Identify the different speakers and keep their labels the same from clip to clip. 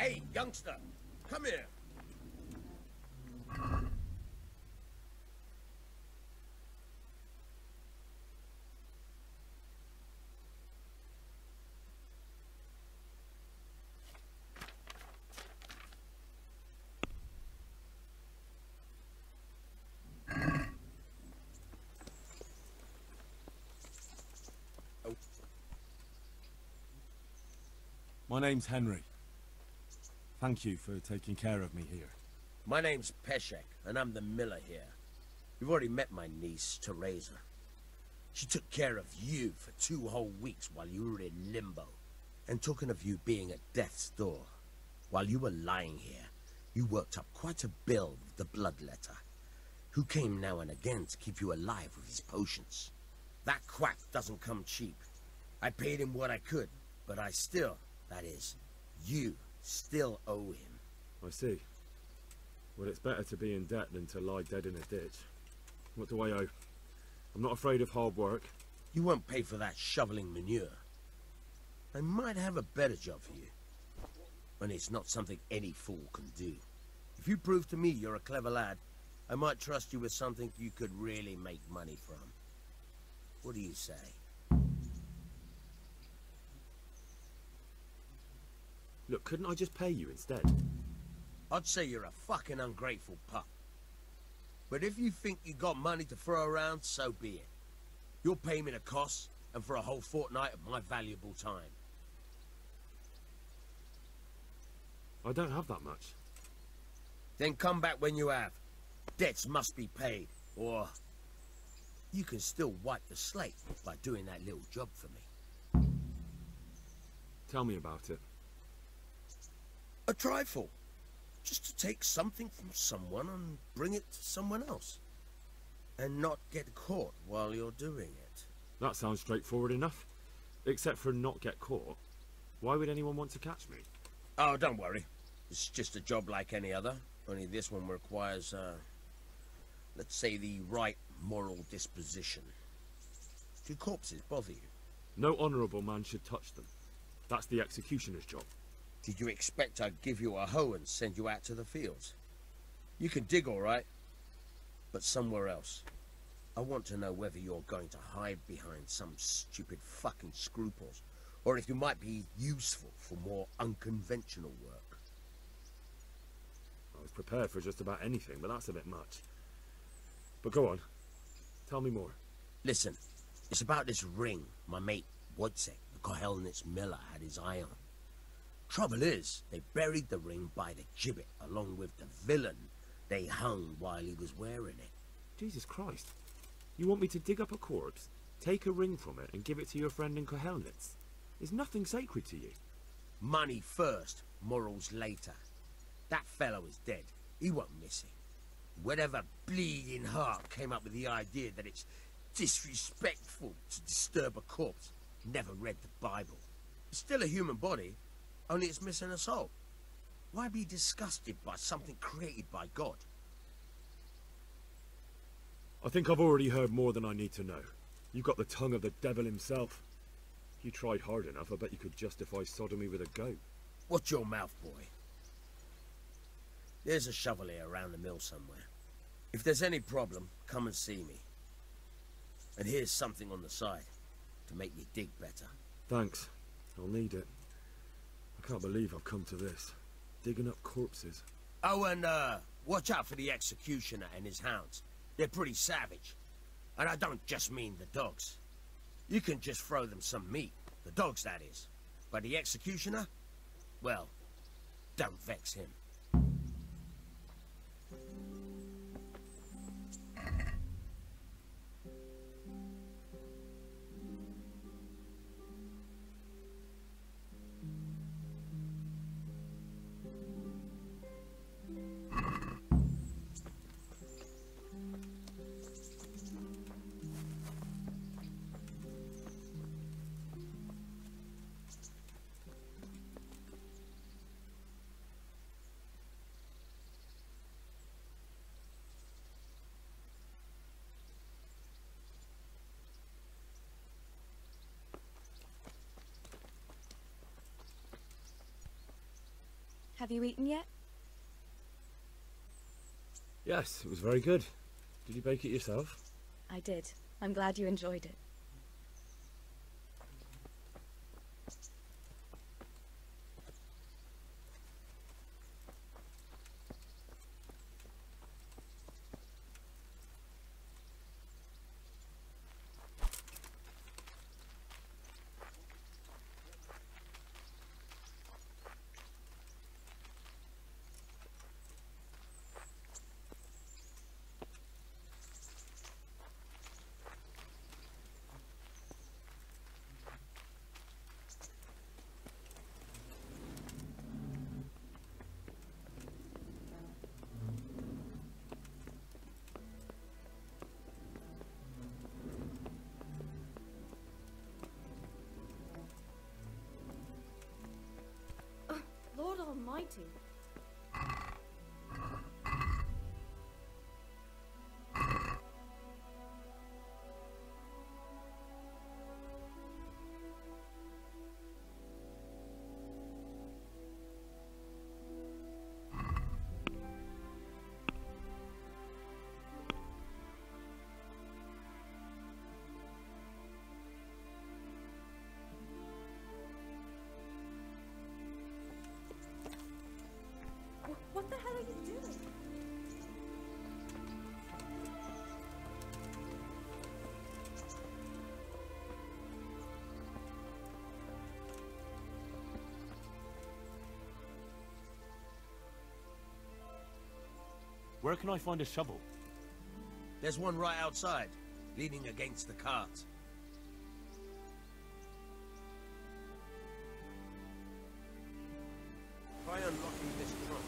Speaker 1: Hey, youngster, come here.
Speaker 2: My name's Henry. Thank you for taking care of me here.
Speaker 1: My name's Peshek, and I'm the miller here. You've already met my niece, Teresa. She took care of you for 2 whole weeks while you were in limbo. And talking of you being at death's door, while you were lying here, you worked up quite a bill with the bloodletter, who came now and again to keep you alive with his potions. That quack doesn't come cheap. I paid him what I could, but I still, that is, you still owe him.
Speaker 3: I see. Well, it's better to be in debt than to lie dead in a ditch. What do I owe? I'm not afraid of hard work.
Speaker 1: You won't pay for that shoveling manure. I might have a better job for you. And it's not something any fool can do. If you prove to me you're a clever lad, I might trust you with something you could really make money from. What do you say?
Speaker 3: Look, couldn't I just pay you instead?
Speaker 1: I'd say you're a fucking ungrateful pup. But if you think you got money to throw around, so be it. You'll pay me the costs, and for a whole fortnight of my valuable time.
Speaker 3: I don't have that much.
Speaker 1: Then come back when you have. Debts must be paid, or you can still wipe the slate by doing that little job for me.
Speaker 3: Tell me about it.
Speaker 1: A trifle. Just to take something from someone and bring it to someone else. And not get caught while you're doing it.
Speaker 3: That sounds straightforward enough. Except for not get caught. Why would anyone want to catch me?
Speaker 1: Oh, don't worry. It's just a job like any other. Only this one requires, let's say, the right moral disposition. Do corpses bother you?
Speaker 3: No honourable man should touch them. That's the executioner's job.
Speaker 1: Did you expect I'd give you a hoe and send you out to the fields? You can dig all right, but somewhere else. I want to know whether you're going to hide behind some stupid fucking scruples, or if you might be useful for more unconventional work.
Speaker 3: I was prepared for just about anything, but that's a bit much. But go on. Tell me more.
Speaker 1: Listen, it's about this ring my mate Wojciech, the Kohelnitz miller, had his eye on. Trouble is, they buried the ring by the gibbet along with the villain they hung while he was wearing it.
Speaker 3: Jesus Christ. You want me to dig up a corpse, take a ring from it, and give it to your friend in Kohelnitz? Is nothing sacred to you?
Speaker 1: Money first, morals later. That fellow is dead. He won't miss it. Whatever bleeding heart came up with the idea that it's disrespectful to disturb a corpse never read the Bible. It's still a human body, only it's missing a soul. Why be disgusted by something created by God?
Speaker 3: I think I've already heard more than I need to know. You've got the tongue of the devil himself. If you tried hard enough, I bet you could justify sodomy with a goat.
Speaker 1: Watch your mouth, boy. There's a shovel here around the mill somewhere. If there's any problem, come and see me. And here's something on the side to make you dig better.
Speaker 3: Thanks. I'll need it. I can't believe I've come to this. Digging up corpses.
Speaker 1: Oh, and watch out for the executioner and his hounds. They're pretty savage. And I don't just mean the dogs. You can just throw them some meat. The dogs, that is. But the executioner? Well, don't vex him.
Speaker 4: Have you eaten yet?
Speaker 3: Yes, it was very good. Did you bake it yourself?
Speaker 4: I did. I'm glad you enjoyed it.
Speaker 5: Lord Almighty. What the hell are you doing?
Speaker 2: Where can I find a shovel?
Speaker 1: There's one right outside, leaning against the cart. Try unlocking this trunk.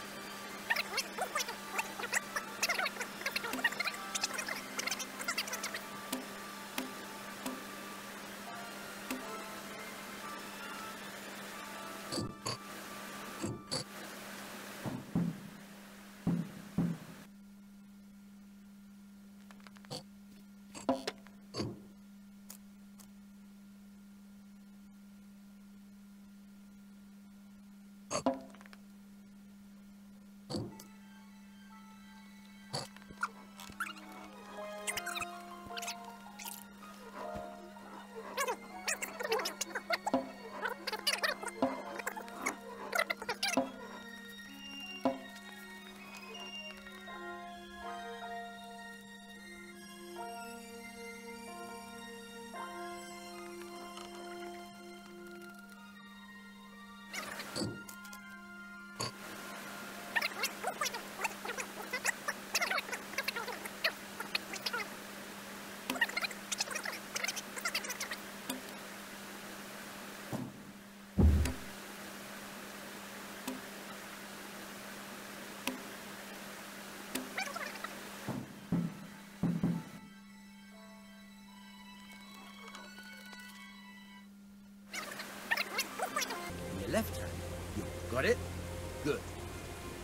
Speaker 1: Left hand. You got it? Good.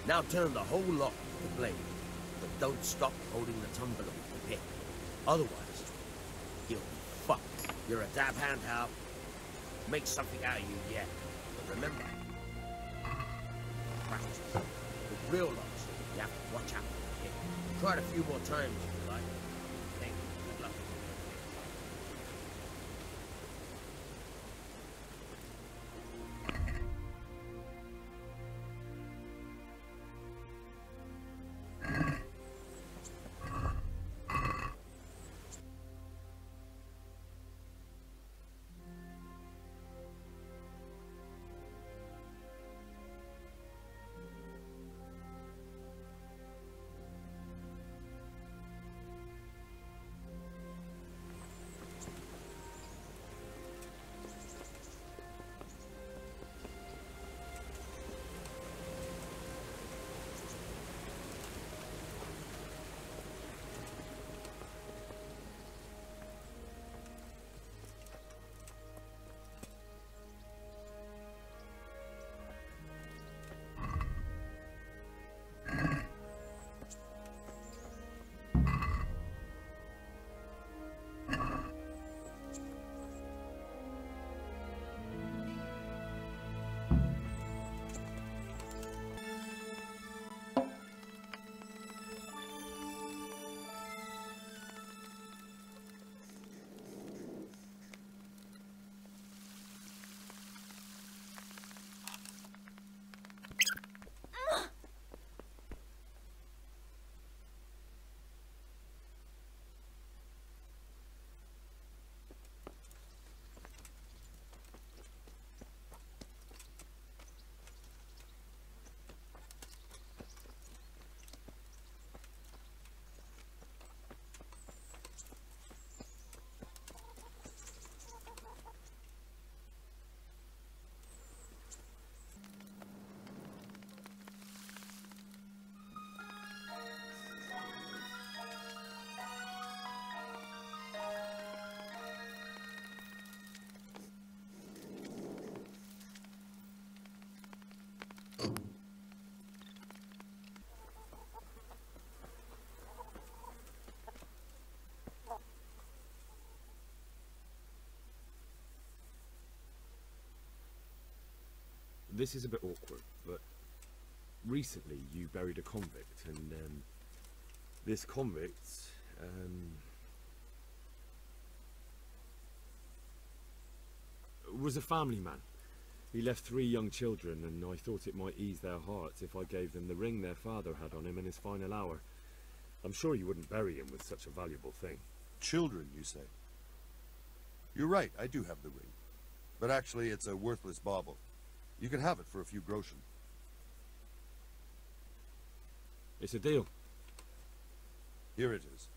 Speaker 1: Now turn the whole lock with the blade, but don't stop holding the tumbler with the pick. Otherwise, you'll fuck. You're a dab hand, Hal. Make something out of you yet. But remember, practice. With real locks, you have to watch out for the pick. Try it a few more times if you like. Thank you. Good luck.
Speaker 3: this is a bit awkward, but recently you buried a convict, and this convict, was a family man. He left 3 young children, and I thought it might ease their hearts if I gave them the ring their father had on him in his final hour. I'm sure you wouldn't bury him with such a valuable thing.
Speaker 6: Children, you say? You're right, I do have the ring. But actually, it's a worthless bauble. You can have it for a few groschen.
Speaker 3: It's a deal.
Speaker 6: Here it is.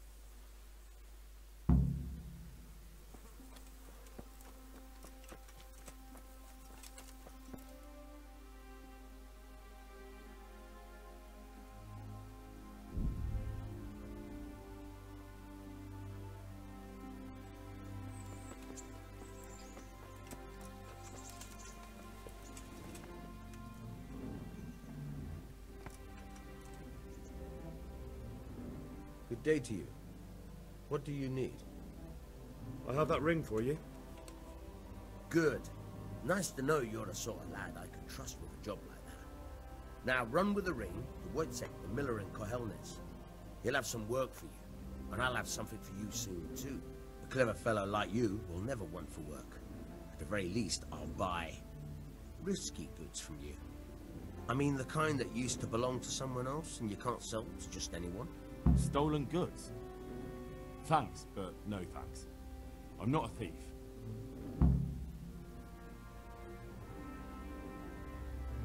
Speaker 1: Good day to you. What do you need?
Speaker 3: I have that ring for you.
Speaker 1: Good. Nice to know you're the sort of lad I can trust with a job like that. Now run with the ring to Wojciech, the miller in Kohelnitz. He'll have some work for you, and I'll have something for you soon too. A clever fellow like you will never want for work. At the very least, I'll buy risky goods from you. I mean the kind that used to belong to someone else and you can't sell to just anyone.
Speaker 2: Stolen goods? Thanks, but no thanks. I'm not a thief.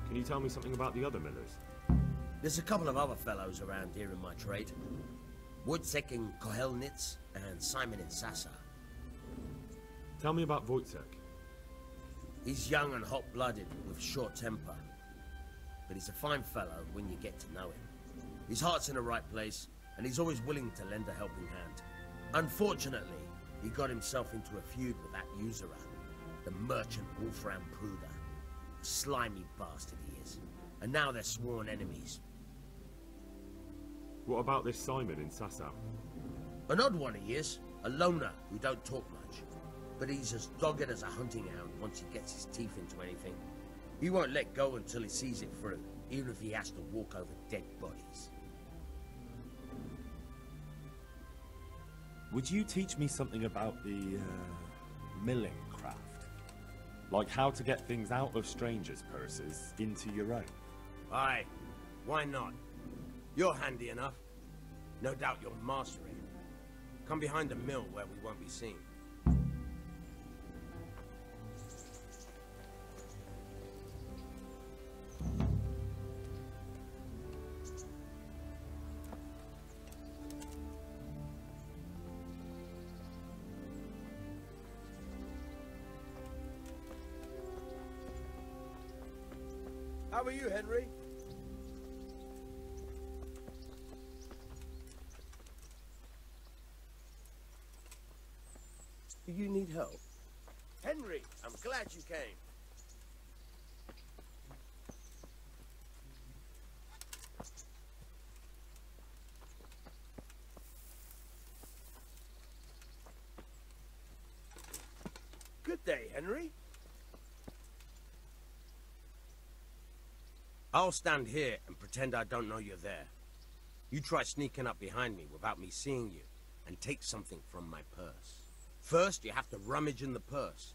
Speaker 3: Can you tell me something about the other millers?
Speaker 1: There's a couple of other fellows around here in my trade. Wojciech in Kohelnitz and Simon in Sassa.
Speaker 3: Tell me about Wojciech.
Speaker 1: He's young and hot-blooded with short temper. But he's a fine fellow when you get to know him. His heart's in the right place, and he's always willing to lend a helping hand. Unfortunately, he got himself into a feud with that usurer, the merchant Wolfram Pruder. A slimy bastard he is. And now they're sworn enemies.
Speaker 3: What about this Simon in Sassa?
Speaker 1: An odd one he is, a loner who don't talk much. But he's as dogged as a hunting hound once he gets his teeth into anything. He won't let go until he sees it through, even if he has to walk over dead bodies.
Speaker 2: Would you teach me something about the, milling craft? Like how to get things out of strangers' purses into your own?
Speaker 1: Aye, why not? You're handy enough. No doubt you'll master it. Come behind the mill where we won't be seen. How are you, Henry? Do you need help? Henry, I'm glad you came. Good day, Henry. I'll stand here and pretend I don't know you're there. You try sneaking up behind me without me seeing you, and take something from my purse. First, you have to rummage in the purse.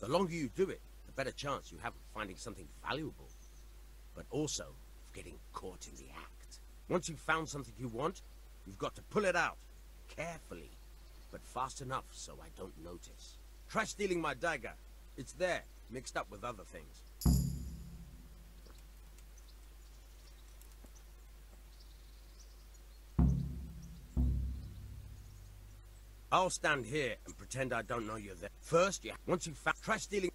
Speaker 1: The longer you do it, the better chance you have of finding something valuable, but also of getting caught in the act. Once you've found something you want, you've got to pull it out, carefully, but fast enough so I don't notice. Try stealing my dagger. It's there, mixed up with other things. I'll stand here and pretend I don't know you're there. First, once you've found, try stealing.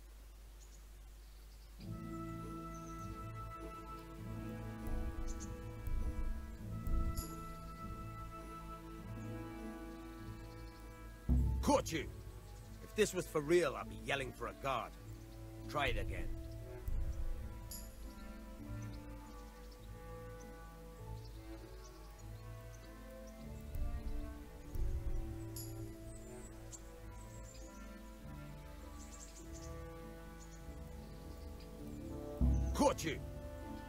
Speaker 1: Caught you! If this was for real, I'd be yelling for a guard. Try it again. Caught you!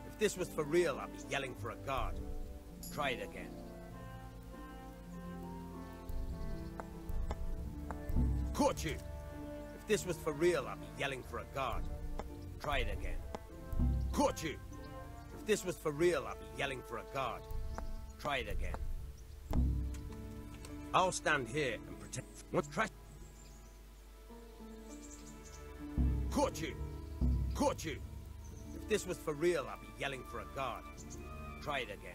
Speaker 1: If this was for real, I'd be yelling for a guard. Try it again. Caught you! If this was for real, I'd be yelling for a guard. Try it again. Caught you! If this was for real, I'd be yelling for a guard. Try it again. I'll stand here and pretend. What? Try. Caught you! Caught you! If this was for real, I'd be yelling for a guard. Try it again.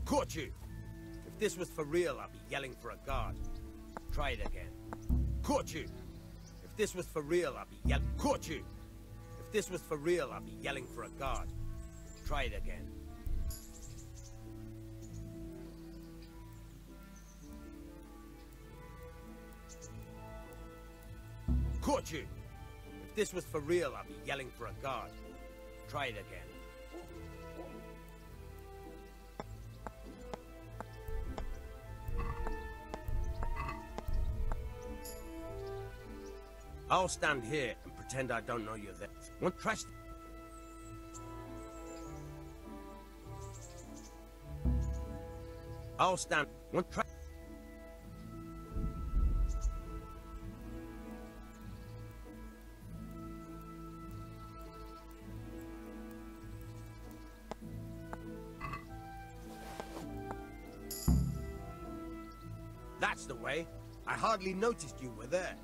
Speaker 1: Caught you! If this was for real, I'd be yelling for a guard. Try it again. Caught you! If this was for real, I'd be yelling. Caught you! If this was for real, I'd be yelling for a guard. Try it again. Caught you! If this was for real, I'd be yelling for a guard. Try it again. I'll stand here and pretend I don't know you're there. What? Try. I'll stand. What? Try. That's the way. I hardly noticed you were there.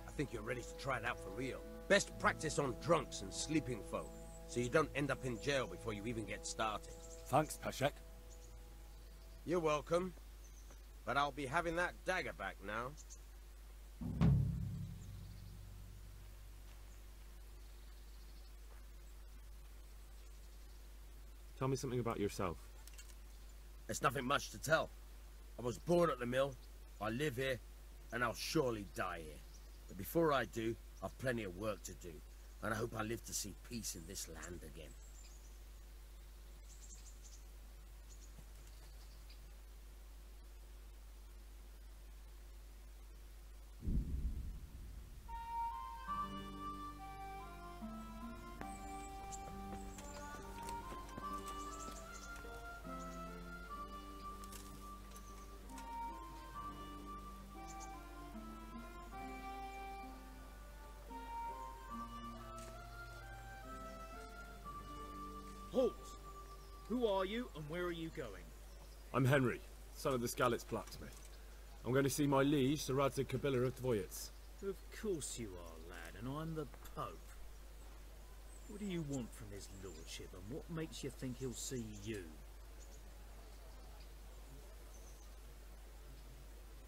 Speaker 1: I think you're ready to try it out for real. Best practice on drunks and sleeping folk, so you don't end up in jail before you even get started.
Speaker 2: Thanks, Peshek.
Speaker 1: You're welcome. But I'll be having that dagger back now.
Speaker 3: Tell me something about yourself.
Speaker 1: There's nothing much to tell. I was born at the mill, I live here, and I'll surely die here. But before I do, I've plenty of work to do, and I hope I live to see peace in this land again.
Speaker 7: Halt! Who are you and where are you going?
Speaker 3: I'm Henry, son of the Skalitz blacksmith. I'm going to see my liege, Sir Radzig Kabila of Dvoyets.
Speaker 7: Of course you are, lad, and I'm the Pope. What do you want from his lordship, and what makes you think he'll see you?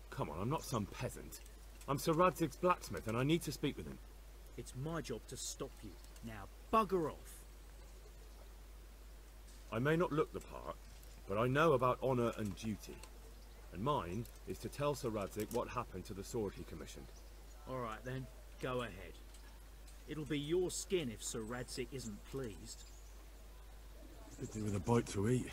Speaker 3: Come on, I'm not some peasant. I'm Sir Radzig's blacksmith, and I need to speak with him.
Speaker 7: It's my job to stop you. Now, bugger off.
Speaker 3: I may not look the part, but I know about honour and duty. And mine is to tell Sir Radzig what happened to the sword he commissioned.
Speaker 7: Alright then, go ahead. It'll be your skin if Sir Radzig isn't pleased.
Speaker 3: Could do with a bite to eat.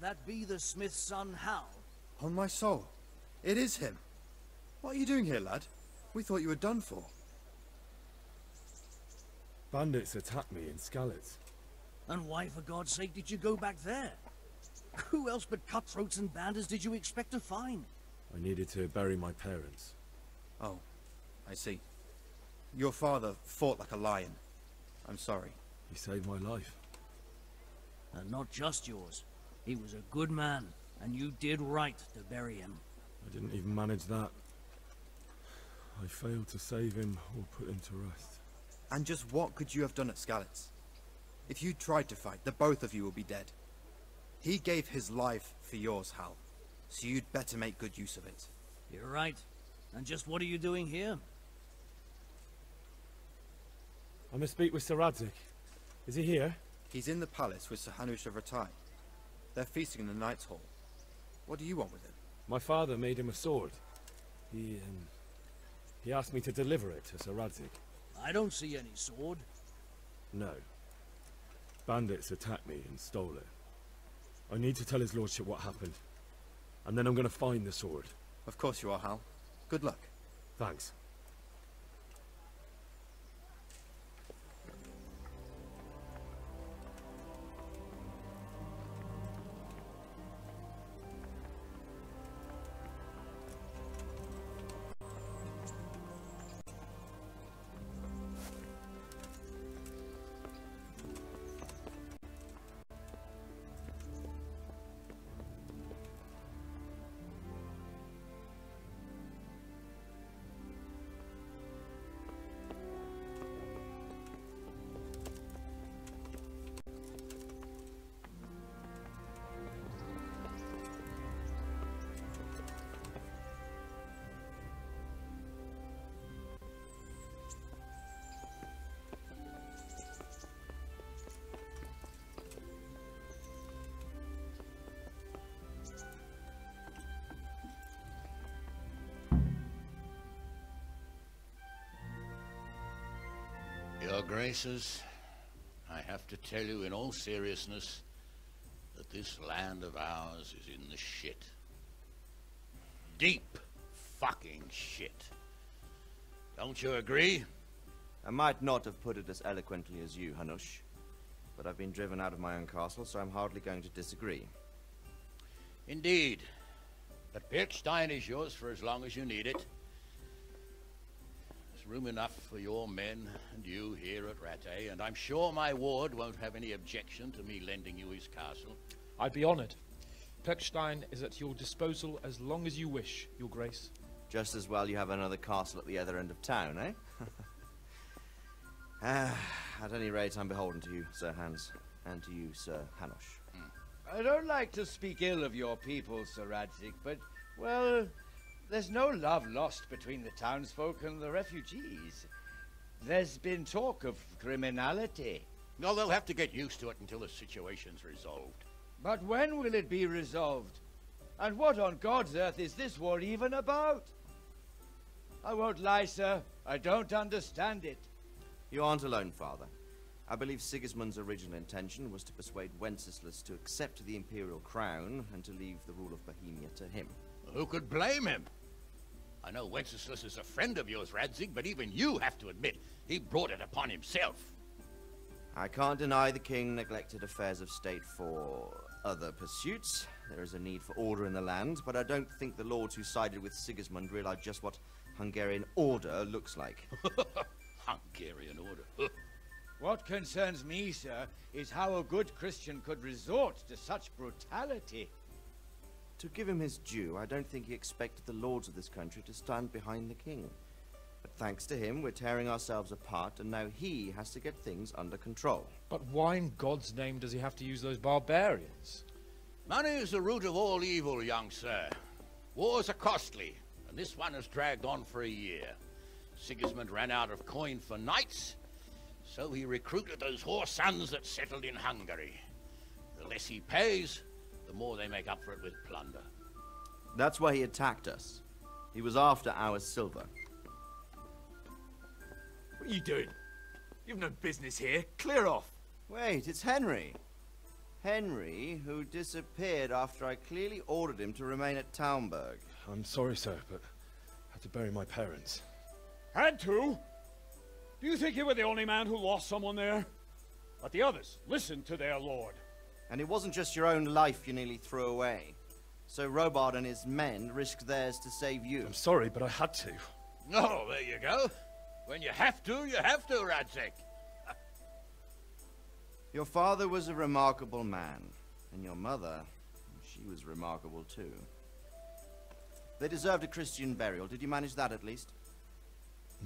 Speaker 8: that be the smith's son, Hal?
Speaker 9: On my soul. It is him. What are you doing here, lad? We thought you were done for.
Speaker 3: Bandits attacked me in Skalitz.
Speaker 8: And why, for God's sake, did you go back there? Who else but cutthroats and bandits did you expect to find?
Speaker 3: I needed to bury my parents.
Speaker 9: Oh, I see. Your father fought like a lion. I'm sorry.
Speaker 3: He saved my life.
Speaker 8: And not just yours. He was a good man, and you did right to bury him.
Speaker 3: I didn't even manage that. I failed to save him or put him to rest.
Speaker 9: And just what could you have done at Skalitz? If you tried to fight, the both of you will be dead. He gave his life for yours, Hal. So you'd better make good use of it.
Speaker 8: You're right. And just what are you doing here?
Speaker 3: I must speak with Sir Radzig. Is he here?
Speaker 9: He's in the palace with Sir Hanush of Rattay. They're feasting in the Knight's Hall. What do you want with him?
Speaker 3: My father made him a sword. He asked me to deliver it to Sir Radzig.
Speaker 8: I don't see any sword.
Speaker 3: No. Bandits attacked me and stole it. I need to tell his lordship what happened. And then I'm going to find the sword.
Speaker 9: Of course you are, Hal. Good luck.
Speaker 3: Thanks.
Speaker 10: Your Graces, I have to tell you in all seriousness that this land of ours is in the shit. Deep fucking shit. Don't you agree?
Speaker 11: I might not have put it as eloquently as you, Hanush, but I've been driven out of my own castle, so I'm hardly going to disagree.
Speaker 10: Indeed. But Birkstein is yours for as long as you need it. Room enough for your men and you here at Rattay, and I'm sure my ward won't have any objection to me lending you his castle.
Speaker 12: I'd be honored. Pechstein is at your disposal as long as you wish, Your Grace.
Speaker 11: Just as well you have another castle at the other end of town, eh? At any rate, I'm beholden to you, Sir Hans, and to you, Sir Hanush.
Speaker 13: I don't like to speak ill of your people, Sir Radzig, but, well, there's no love lost between the townsfolk and the refugees. There's been talk of criminality.
Speaker 10: No, they'll have to get used to it until the situation's resolved.
Speaker 13: But when will it be resolved? And what on God's earth is this war even about? I won't lie, sir. I don't understand it.
Speaker 11: You aren't alone, Father. I believe Sigismund's original intention was to persuade Wenceslas to accept the imperial crown and to leave the rule of Bohemia to him.
Speaker 10: Who could blame him? I know Wenceslas is a friend of yours, Radzig, but even you have to admit he brought it upon himself.
Speaker 11: I can't deny the king neglected affairs of state for other pursuits. There is a need for order in the land, but I don't think the lords who sided with Sigismund realized just what Hungarian order looks like.
Speaker 10: Hungarian order?
Speaker 13: What concerns me, sir, is how a good Christian could resort to such brutality.
Speaker 11: To give him his due, I don't think he expected the lords of this country to stand behind the king. But thanks to him, we're tearing ourselves apart, and now he has to get things under control.
Speaker 12: But why in God's name does he have to use those barbarians?
Speaker 10: Money is the root of all evil, young sir. Wars are costly, and this one has dragged on for a year. Sigismund ran out of coin for knights, so he recruited those whore sons that settled in Hungary. The less he pays, the more they make up for it with plunder.
Speaker 11: That's why he attacked us. He was after our silver.
Speaker 14: What are you doing? You've no business here. Clear off.
Speaker 11: Wait, it's Henry. Henry, who disappeared after I clearly ordered him to remain at Townburg.
Speaker 3: I'm sorry, sir, but I had to bury my parents.
Speaker 14: Had to? Do you think you were the only man who lost someone there? But the others listened to their lord.
Speaker 11: And it wasn't just your own life you nearly threw away. So Robard and his men risked theirs to save you.
Speaker 3: I'm sorry, but I had to.
Speaker 10: Oh, there you go. When you have to, Radzig.
Speaker 11: Your father was a remarkable man, and your mother, she was remarkable too. They deserved a Christian burial. Did you manage that at least?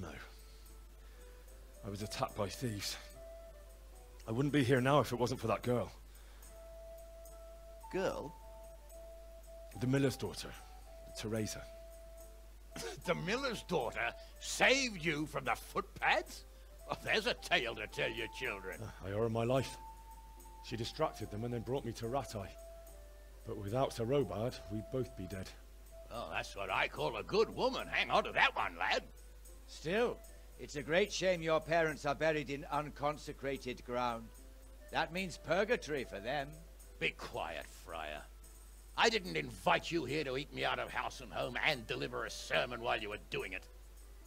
Speaker 3: No. I was attacked by thieves. I wouldn't be here now if it wasn't for that girl.
Speaker 11: Girl?
Speaker 3: The miller's daughter, Teresa.
Speaker 10: The miller's daughter saved you from the footpads? Oh, there's a tale to tell your children.
Speaker 3: I owe her my life. She distracted them and then brought me to Rattay. But without Sir Robard, we'd both be dead.
Speaker 10: Oh, that's what I call a good woman. Hang on to that one, lad.
Speaker 13: Still, it's a great shame your parents are buried in unconsecrated ground. That means purgatory for them.
Speaker 10: Be quiet, Friar. I didn't invite you here to eat me out of house and home and deliver a sermon while you were doing it.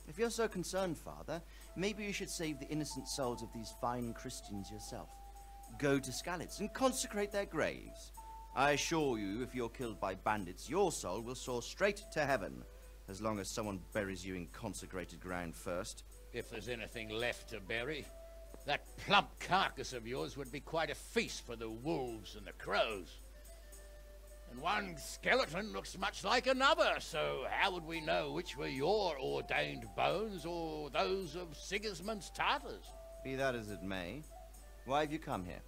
Speaker 11: If you're so concerned, Father, maybe you should save the innocent souls of these fine Christians yourself. Go to Skalitz and consecrate their graves. I assure you, if you're killed by bandits, your soul will soar straight to heaven, as long as someone buries you in consecrated ground first.
Speaker 10: If there's anything left to bury, that plump carcass of yours would be quite a feast for the wolves and the crows. And one skeleton looks much like another, so how would we know which were your ordained bones or those of Sigismund's Tartars?
Speaker 11: Be that as it may, why have you come here?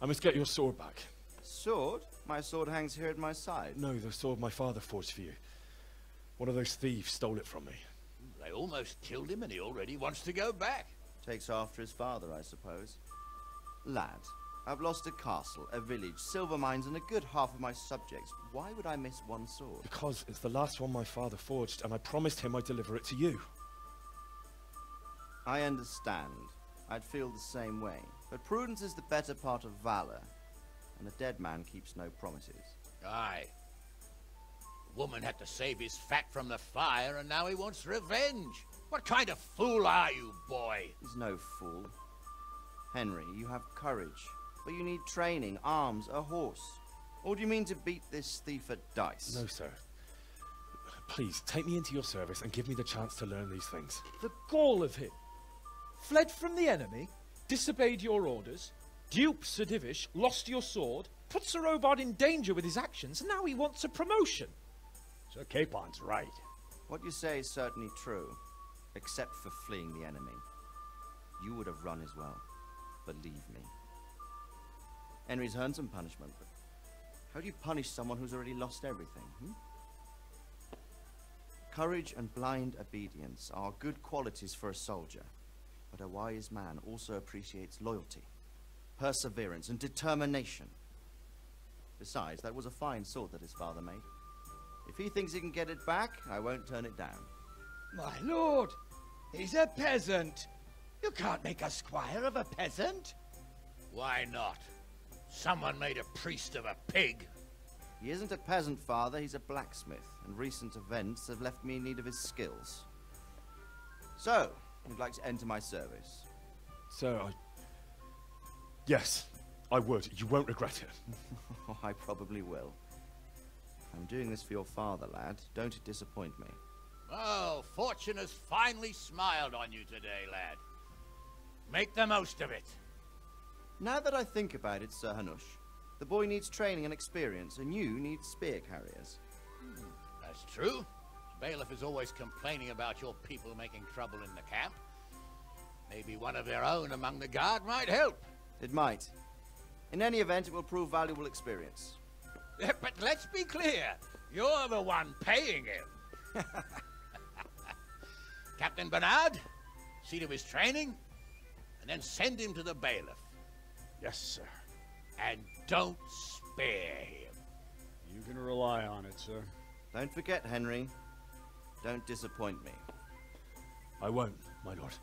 Speaker 3: I must get your sword back.
Speaker 11: Sword? My sword hangs here at my side.
Speaker 3: No, the sword my father forged for you. One of those thieves stole it from me.
Speaker 10: They almost killed him and he already wants to go back.
Speaker 11: Takes after his father, I suppose. Lad, I've lost a castle, a village, silver mines, and a good half of my subjects. Why would I miss one sword?
Speaker 3: Because it's the last one my father forged, and I promised him I'd deliver it to you.
Speaker 11: I understand. I'd feel the same way. But prudence is the better part of valor, and a dead man keeps no promises.
Speaker 10: Aye. The woman had to save his fat from the fire, and now he wants revenge. What kind of fool are you, boy?
Speaker 11: He's no fool. Henry, you have courage, but you need training, arms, a horse. Or do you mean to beat this thief at dice?
Speaker 3: No, sir. Please, take me into your service and give me the chance to learn these things.
Speaker 12: The gall of him. Fled from the enemy, disobeyed your orders, duped Sir Divish, lost your sword, put Sir Robard in danger with his actions, and now he wants a promotion.
Speaker 14: Sir Capon's right.
Speaker 11: What you say is certainly true, except for fleeing the enemy. You would have run as well, believe me. Henry's earned some punishment, but how do you punish someone who's already lost everything, Courage and blind obedience are good qualities for a soldier, but a wise man also appreciates loyalty, perseverance, and determination. Besides, that was a fine sword that his father made. If he thinks he can get it back, I won't turn it down.
Speaker 13: My lord, he's a peasant. You can't make a squire of a peasant.
Speaker 10: Why not? Someone made a priest of a pig.
Speaker 11: He isn't a peasant, Father, he's a blacksmith, and recent events have left me in need of his skills. So, you'd like to enter my service?
Speaker 3: Sir, Yes, I would. You won't regret it.
Speaker 11: I probably will. I'm doing this for your father, lad. Don't it disappoint me.
Speaker 10: Oh, fortune has finally smiled on you today, lad. Make the most of it.
Speaker 11: Now that I think about it, Sir Hanush, the boy needs training and experience, and you need spear carriers.
Speaker 10: That's true. Bailiff is always complaining about your people making trouble in the camp. Maybe one of their own among the guard might help.
Speaker 11: It might. In any event, it will prove valuable experience.
Speaker 10: But let's be clear. You're the one paying him. Captain Bernard, see to his training, and then send him to the bailiff.
Speaker 14: Yes, sir.
Speaker 10: And don't spare him.
Speaker 14: You can rely on it, sir.
Speaker 11: Don't forget, Henry. Don't disappoint me.
Speaker 3: I won't, my lord.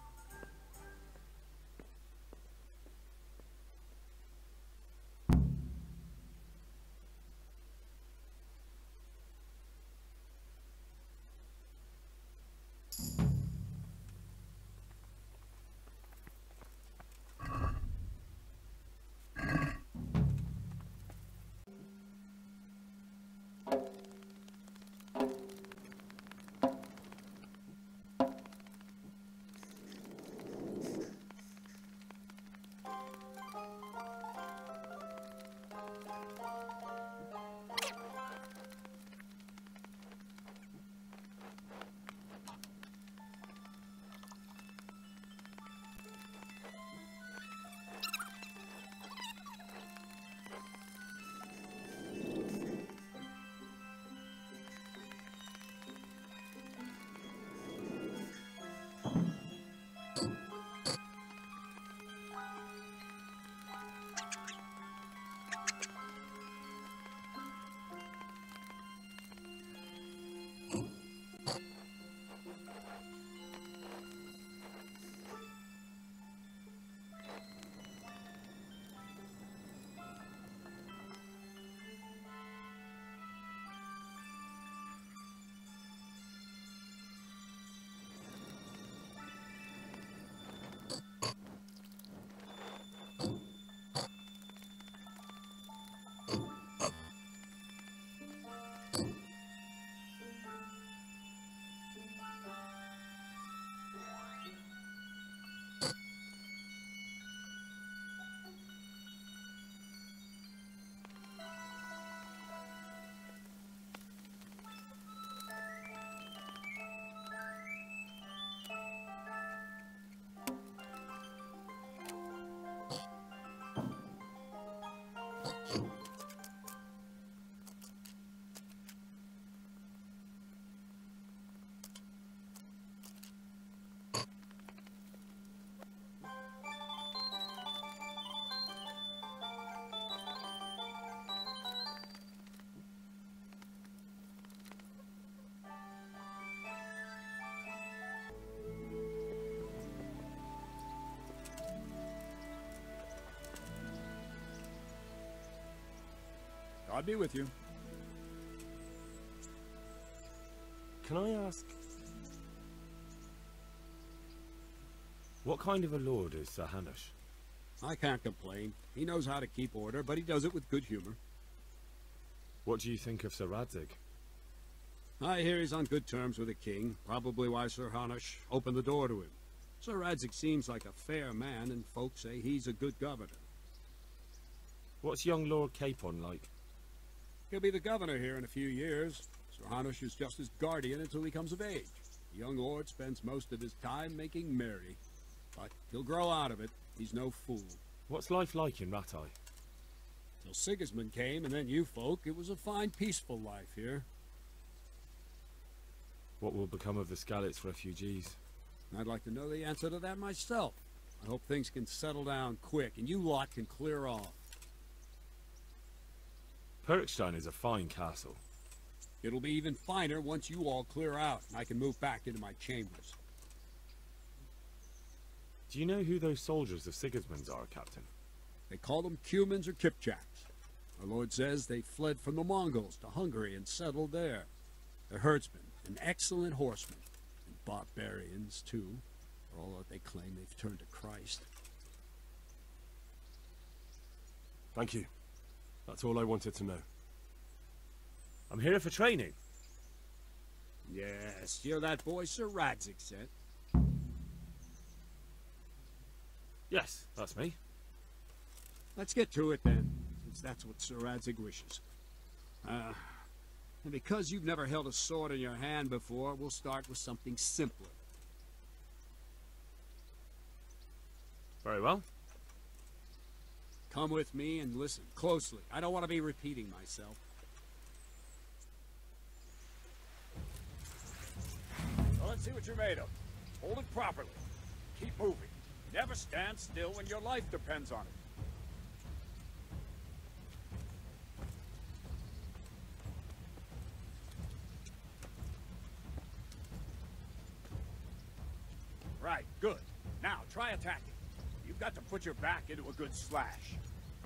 Speaker 14: God be with you.
Speaker 3: Can I ask, what kind of a lord is Sir Hanush?
Speaker 14: I can't complain. He knows how to keep order, but he does it with good humor.
Speaker 3: What do you think of Sir Radzig?
Speaker 14: I hear he's on good terms with the king, probably why Sir Hanush opened the door to him. Sir Radzig seems like a fair man, and folks say he's a good governor.
Speaker 3: What's young Lord Capon like?
Speaker 14: He'll be the governor here in a few years. Sir Hanush is just his guardian until he comes of age. The young lord spends most of his time making merry. But he'll grow out of it. He's no fool.
Speaker 3: What's life like in Rattay?
Speaker 14: Till Sigismund came, and then you folk, it was a fine, peaceful life here.
Speaker 3: What will become of the Skalitz refugees?
Speaker 14: I'd like to know the answer to that myself. I hope things can settle down quick, and you lot can clear off.
Speaker 3: Perkstein is a fine castle.
Speaker 14: It'll be even finer once you all clear out, and I can move back into my chambers.
Speaker 3: Do you know who those soldiers of Sigismund's are, Captain?
Speaker 14: They call them Cumans or Kipchaks. Our lord says they fled from the Mongols to Hungary and settled there. They're herdsmen and excellent horsemen. And barbarians, too, for all that they claim they've turned to Christ.
Speaker 3: Thank you. That's all I wanted to know. I'm here for training.
Speaker 14: Yes, you're that boy Sir Radzig said.
Speaker 3: Yes, that's me.
Speaker 14: Let's get to it then, since that's what Sir Radzig wishes. And because you've never held a sword in your hand before, we'll start with something simpler.
Speaker 3: Very well.
Speaker 14: Come with me and listen closely. I don't want to be repeating myself. Well, let's see what you're made of. Hold it properly. Keep moving. Never stand still when your life depends on it. Right, good. Now, try attacking. You've got to put your back into a good slash.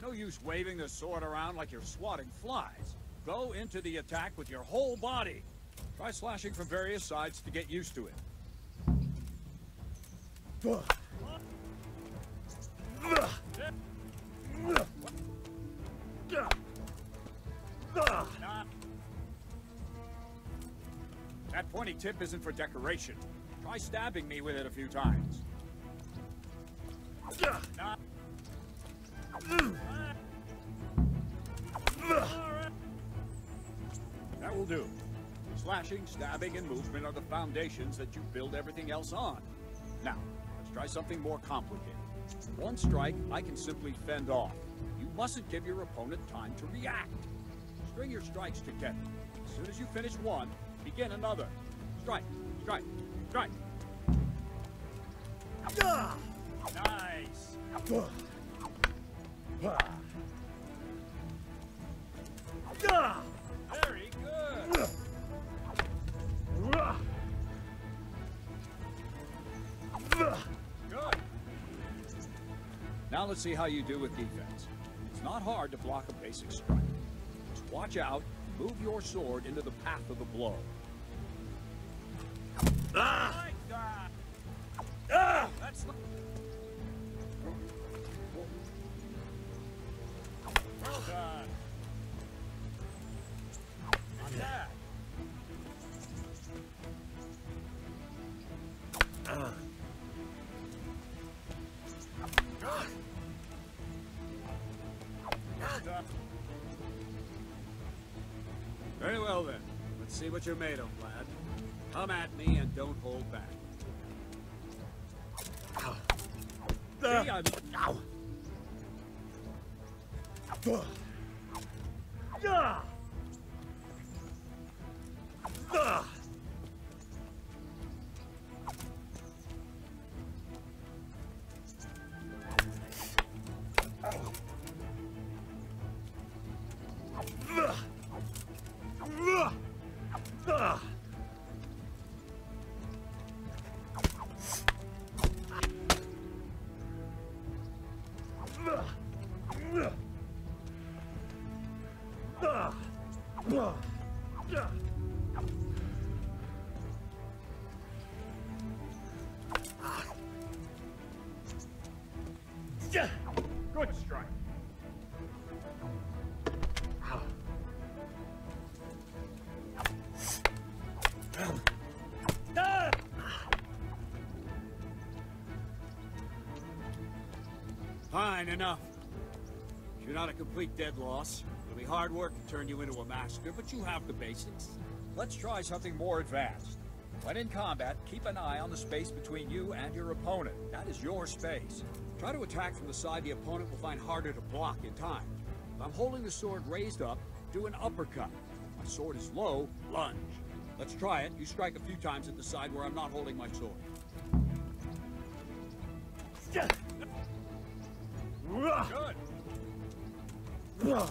Speaker 14: No use waving the sword around like you're swatting flies. Go into the attack with your whole body. Try slashing from various sides to get used to it. That pointy tip isn't for decoration. Try stabbing me with it a few times. That will do. Slashing, stabbing, and movement are the foundations that you build everything else on. Now, let's try something more complicated. One strike, I can simply fend off. You mustn't give your opponent time to react. String your strikes together. As soon as you finish one, begin another. Strike, strike, strike. Nice. Very good. Good. Now let's see how you do with defense. It's not hard to block a basic strike. Just watch out and move your sword into the path of the blow. That's not... Well done. On that. Very well then. Let's see what you're made of, lad. Come at me and don't hold back. See, I'm... Ow! Good strike. Fine, enough. You're not a complete dead loss. It'll be hard work to turn you into a master, but you have the basics. Let's try something more advanced. When in combat, keep an eye on the space between you and your opponent. That is your space. Try to attack from the side the opponent will find harder to block in time. If I'm holding the sword raised up, do an uppercut. If my sword is low, lunge. Let's try it. You strike a few times at the side where I'm not holding my sword. Good. Well done. Good.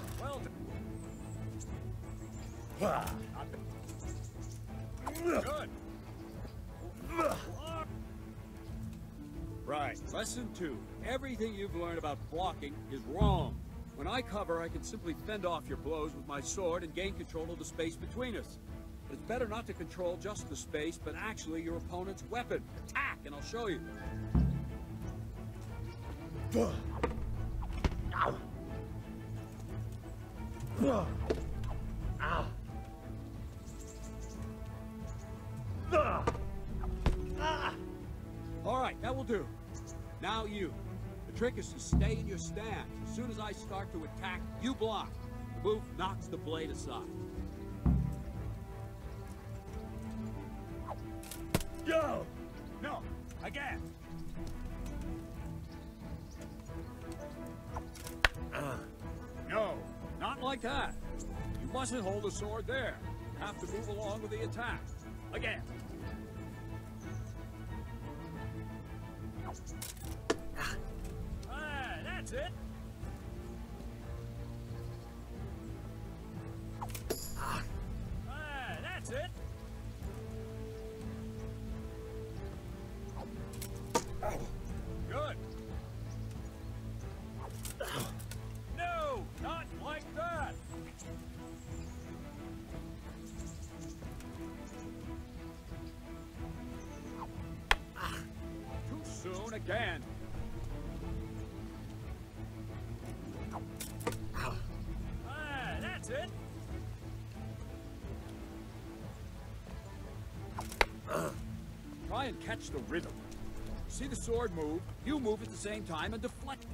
Speaker 14: Right. Lesson 2. Everything you've learned about blocking is wrong. When I cover, I can simply fend off your blows with my sword and gain control of the space between us. But it's better not to control just the space, but actually your opponent's weapon. Attack, and I'll show you. Ow. Ow. All right, that will do. Now you. The trick is to stay in your stance. As soon as I start to attack, you block. The move knocks the blade aside. Go! No, again. No, not like that. You mustn't hold the sword there. You have to move along with the attack. Again. That's it. That's it. Good. No, not like that. Too soon again. That's it. Try and catch the rhythm. See the sword move, you move at the same time and deflect it.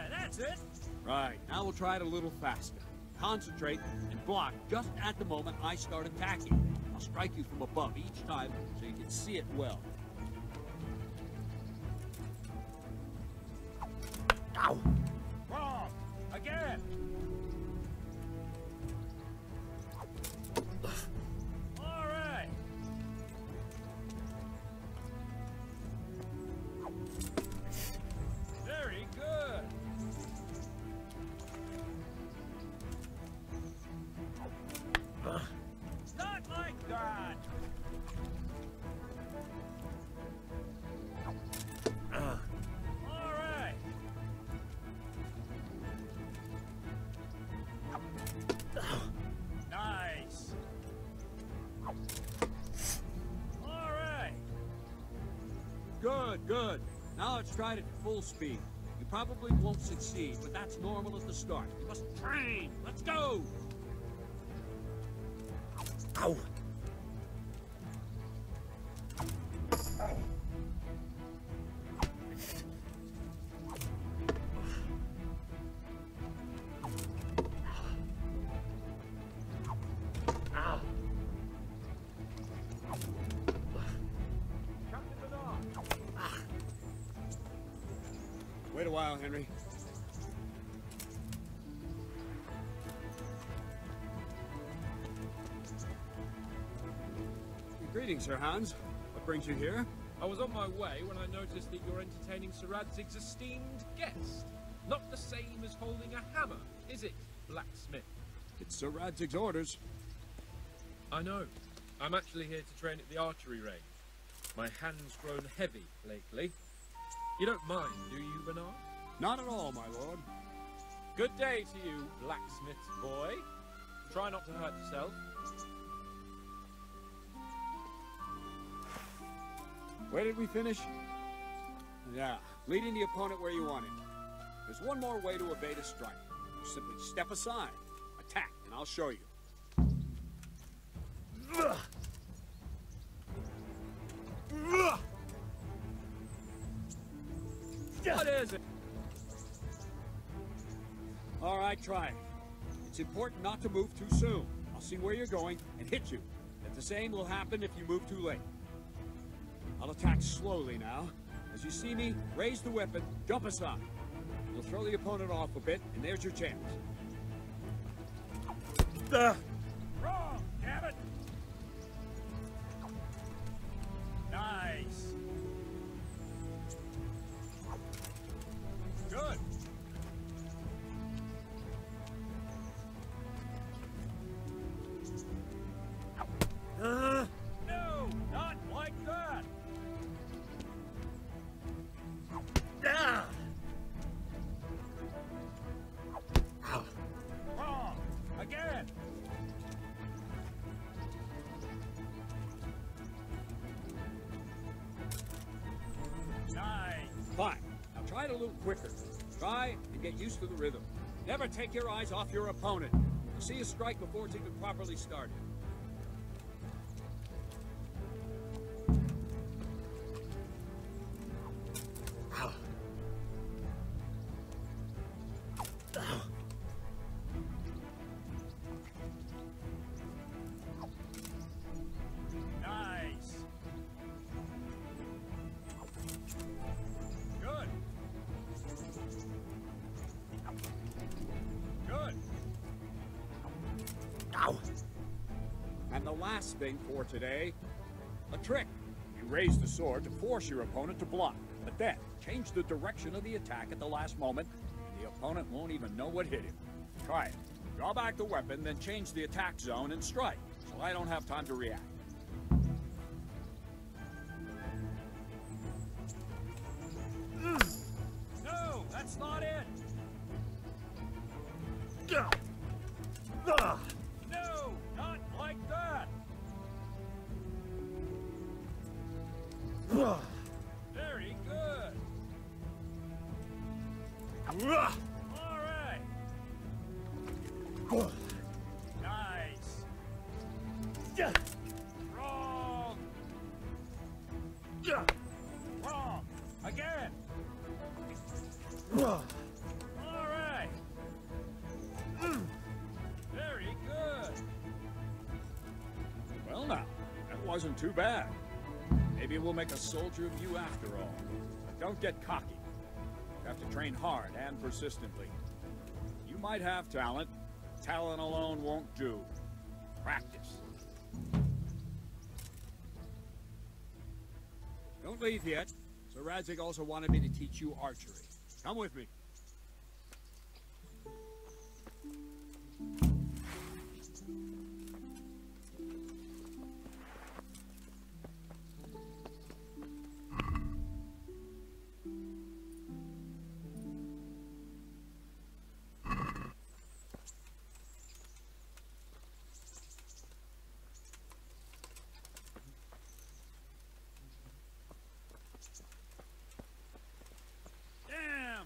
Speaker 14: That's it. Right, now we'll try it a little faster. Concentrate and block just at the moment I start attacking. I'll strike you from above each time so you can see it well. Ow! Wrong! Again! All right! Very good! Not like that! All right! Nice! All right! Good, good. Now let's try it at full speed. You probably won't succeed, but that's normal at the start. You must train! Let's go! Ow! Wait a while, Henry. Greetings, Sir Hans. What brings you here?
Speaker 12: I was on my way when I noticed that you're entertaining Sir Radzig's esteemed guest. Not the same as holding a hammer, is it, blacksmith?
Speaker 14: It's Sir Radzig's orders.
Speaker 12: I know. I'm actually here to train at the archery range. My hand's grown heavy lately. You don't mind, do you, Bernard?
Speaker 14: Not at all, my lord.
Speaker 12: Good day to you, blacksmith boy. Try not to hurt yourself.
Speaker 14: Where did we finish? Yeah, leading the opponent where you want him. There's one more way to evade a strike. You simply step aside, attack, and I'll show you. What is it? All right, try it. It's important not to move too soon. I'll see where you're going and hit you. And the same will happen if you move too late. I'll attack slowly now. As you see me, raise the weapon, jump aside. You'll throw the opponent off a bit, and there's your chance. Wrong, damn it! Nice. Good. No, not like that. Wrong. Again. Nice. Fine. Now try it a little quicker. Try and get used to the rhythm. Never take your eyes off your opponent. You'll see a strike before it's even properly started. Nice. Good. Good. Ow. And the last thing for today, a trick. You raise the sword to force your opponent to block, but then change the direction of the attack at the last moment, and the opponent won't even know what hit him. Try it. Draw back the weapon, then change the attack zone and strike, so I don't have time to react. No, that's not it! No, not like that! Very good! All right! Nice! Wrong! Wrong! Again! All right! Very good! Well now, that wasn't too bad. Maybe we'll make a soldier of you after all. But don't get cocky. You have to train hard and persistently. You might have talent. Talent alone won't do. Practice. Don't leave yet. Sir Radzig also wanted me to teach you archery. Come with me. Damn!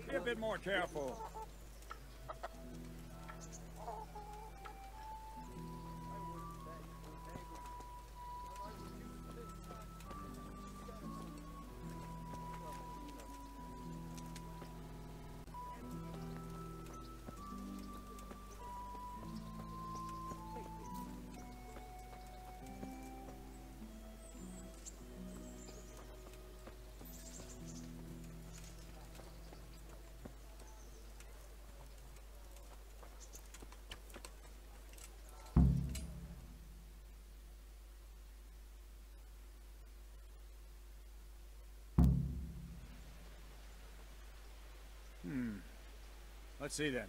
Speaker 14: Be a bit more careful. Let's see then.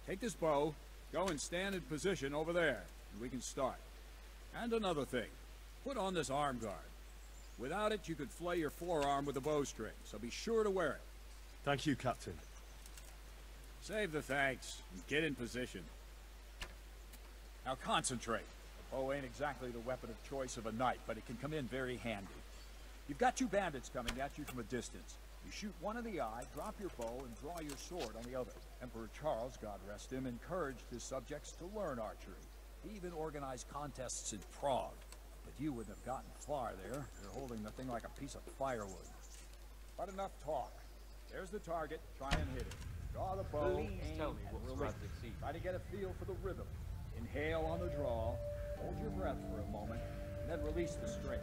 Speaker 14: Take this bow, go and stand in position over there, and we can start. And another thing, put on this arm guard. Without it, you could flay your forearm with a bowstring, so be sure to wear it.
Speaker 2: Thank you, Captain.
Speaker 14: Save the thanks, and get in position. Now concentrate. The bow ain't exactly the weapon of choice of a knight, but it can come in very handy. You've got two bandits coming at you from a distance. You shoot one in the eye, drop your bow, and draw your sword on the other. Emperor Charles, God rest him, encouraged his subjects to learn archery. He even organized contests in Prague. But you wouldn't have gotten far there. You're holding the thing like a piece of firewood. But enough talk. There's the target. Try and hit it. Draw the bow,
Speaker 12: Please
Speaker 14: aim,
Speaker 12: tell me
Speaker 14: and
Speaker 12: what
Speaker 14: release.
Speaker 12: Radzik sees.
Speaker 14: Try to get a feel for the rhythm. Inhale on the draw. Hold your breath for a moment, and then release the string.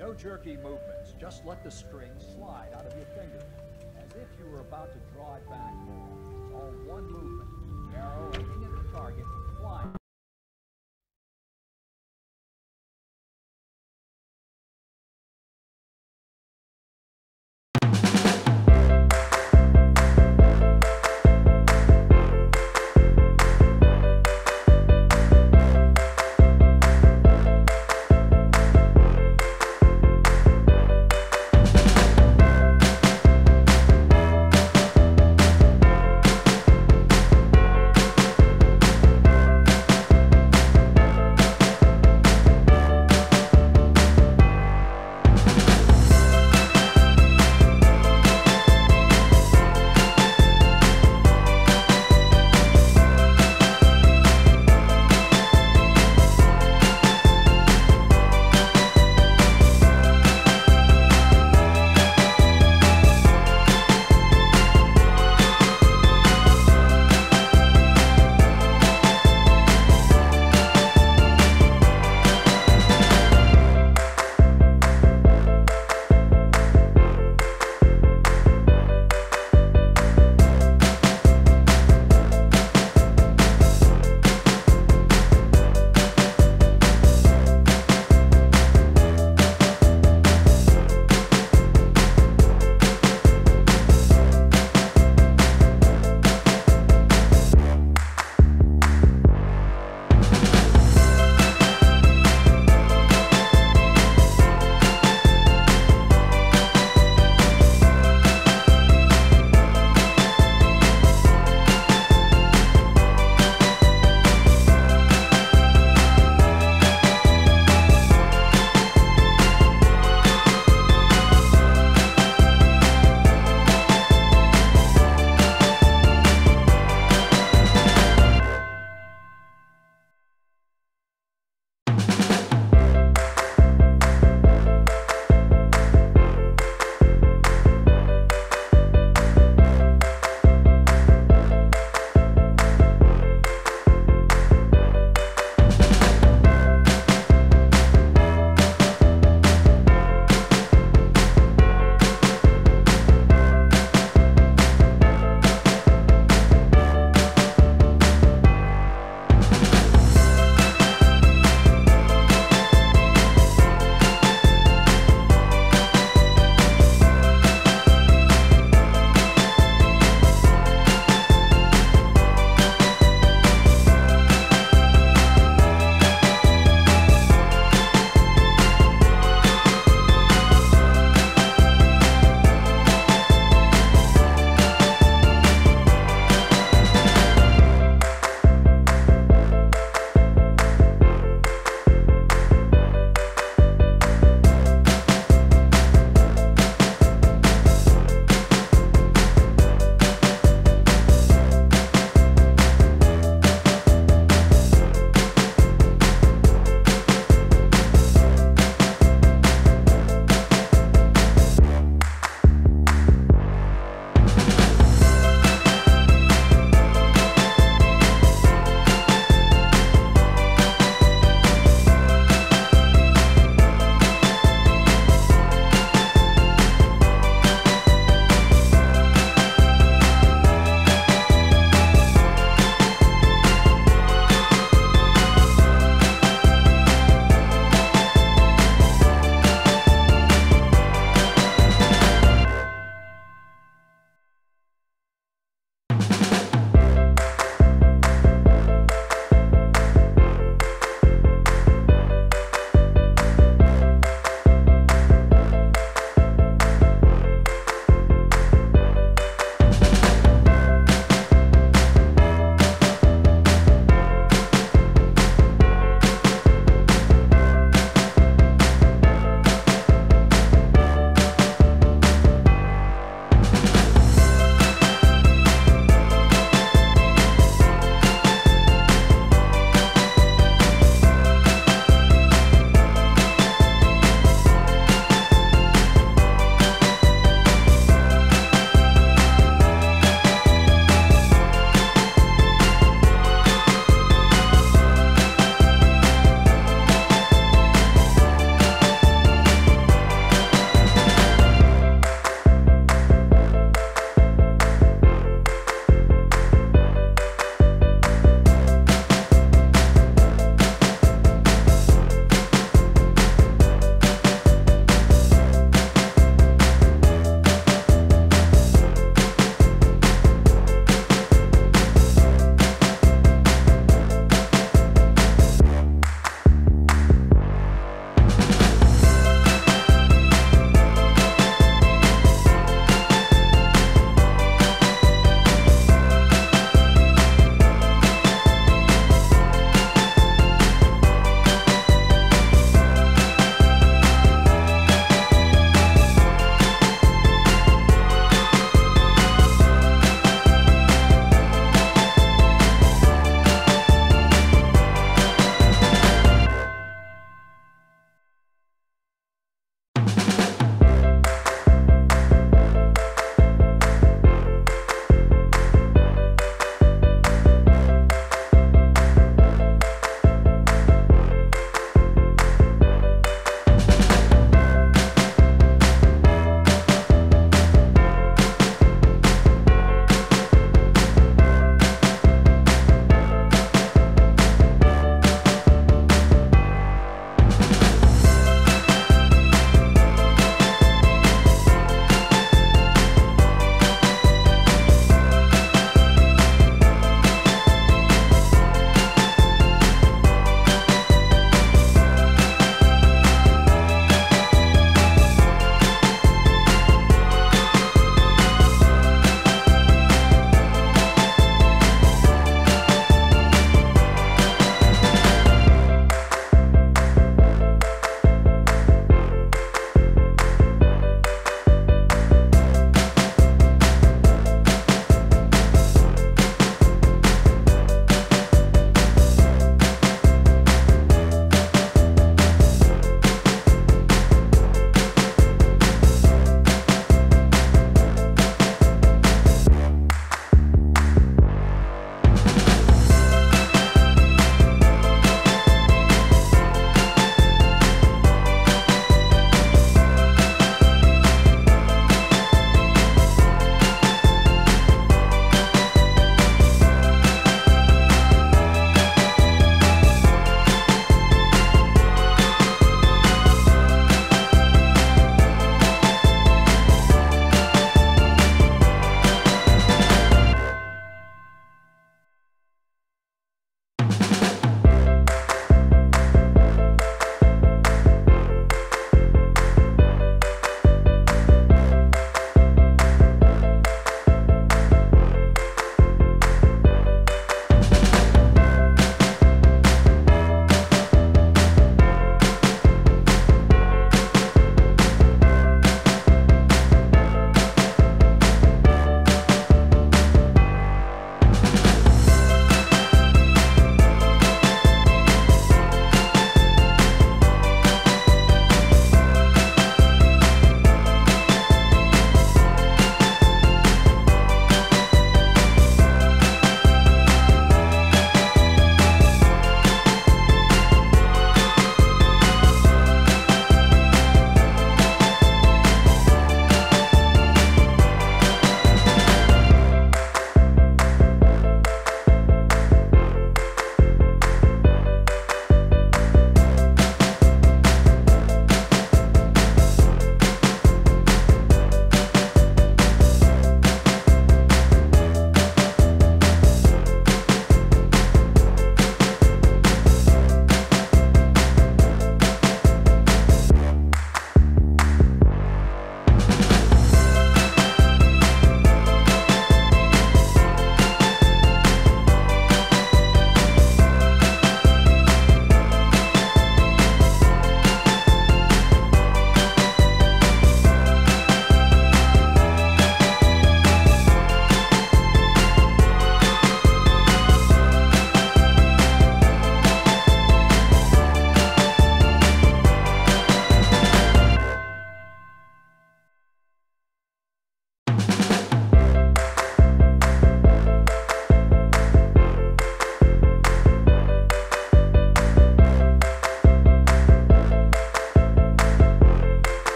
Speaker 14: No jerky movements. Just let the string slide out of your fingers, as if you were about to draw it back. It's all one movement. The arrow aiming at the target, flying